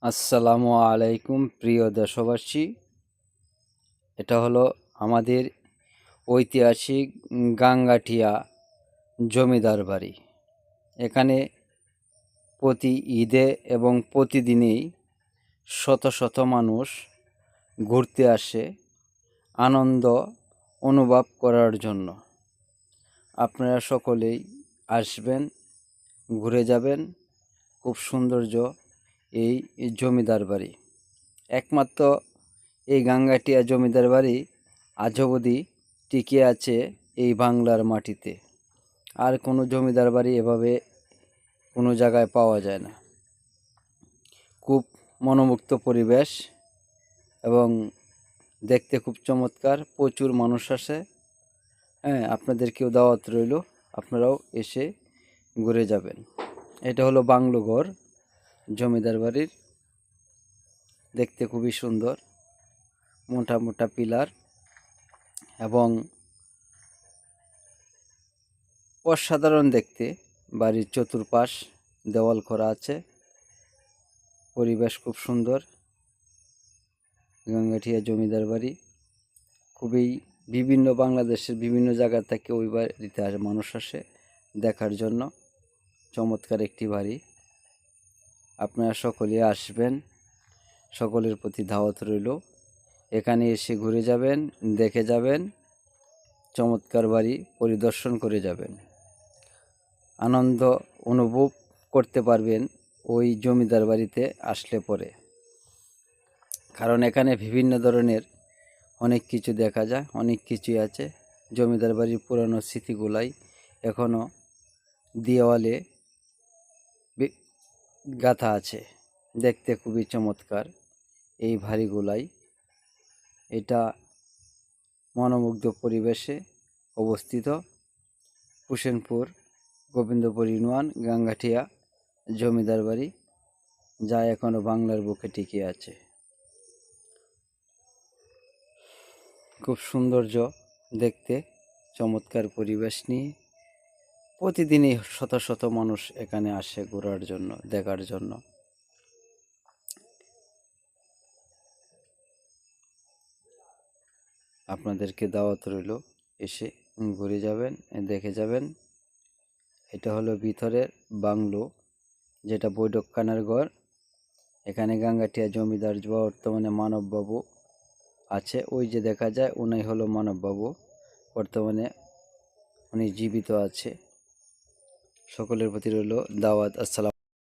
আসসালামু আলাইকুম প্রিয় দেশবাসী। এটা হলো আমাদের ঐতিহাসিক গাঙ্গাটিয়া জমিদার বাড়ি। এখানে প্রতি ঈদে এবং প্রতিদিনেই শত শত মানুষ ঘুরতে আসে আনন্দ অনুভব করার জন্য। আপনারা সকলেই আসবেন, ঘুরে যাবেন। খুব সৌন্দর্য এই জমিদার বাড়ি। একমাত্র এই গাঙ্গাটিয়া জমিদার বাড়ি আজ অবধি টিকে আছে এই বাংলার মাটিতে। আর কোনো জমিদার বাড়ি এভাবে কোনো জায়গায় পাওয়া যায় না। খুব মনোমুগ্ধ পরিবেশ এবং দেখতে খুব চমৎকার। প্রচুর মানুষ আসে। আপনাদেরকেও দাওয়াত রইল, আপনারাও এসে ঘুরে যাবেন। এটা হলো বাংলো ঘর জমিদার বাড়ির। দেখতে খুবই সুন্দর, মোটা মোটা পিলার এবং অসাধারণ দেখতে। বাড়ির চতুর্পাশ দেওয়াল করা আছে। পরিবেশ খুব সুন্দর। গাঙ্গাটিয়া জমিদার বাড়ি খুবই বিভিন্ন বাংলাদেশের বিভিন্ন জায়গা থেকে ওই বাড়িতে মানুষ আসে দেখার জন্য। চমৎকার একটি বাড়ি। আপনারা সকলে আসবেন, সকলের প্রতি দাওয়াত রইল। এখানে এসে ঘুরে যাবেন, দেখে যাবেন, চমৎকার বাড়ি পরিদর্শন করে যাবেন। আনন্দ অনুভব করতে পারবেন ওই জমিদার বাড়িতে আসলে পরে। কারণ এখানে বিভিন্ন ধরনের অনেক কিছু দেখা যায়, অনেক কিছুই আছে। জমিদার বাড়ির পুরানো স্মৃতিগুলাই এখনও দেওয়ালে গাঁথা আছে। দেখতে খুবই চমৎকার এই বাড়িগুলাই। এটা মনোমুগ্ধ পরিবেশে অবস্থিত হোসেনপুর গোবিন্দপুর ইউনিয়ন গাঙ্গাটিয়া জমিদার বাড়ি, যা এখনও বাংলার বুকে টিকে আছে। খুব সৌন্দর্য দেখতে, চমৎকার পরিবেশ নিয়ে প্রতিদিনই শত শত মানুষ এখানে আসে ঘোরার জন্য, দেখার জন্য। আপনাদেরকে দাওয়াত রইল, এসে ঘুরে যাবেন, দেখে যাবেন। এটা হলো ভিতরের বাংলো, যেটা বৈঠকখানার ঘর। এখানে গাঙ্গাটিয়া জমিদার বর্তমানে মানববাবু আছে। ওই যে দেখা যায়, উনি হলো মানববাবু। বর্তমানে উনি জীবিত আছে। সকলের প্রতি রইল দাওয়াত। আসসালাম।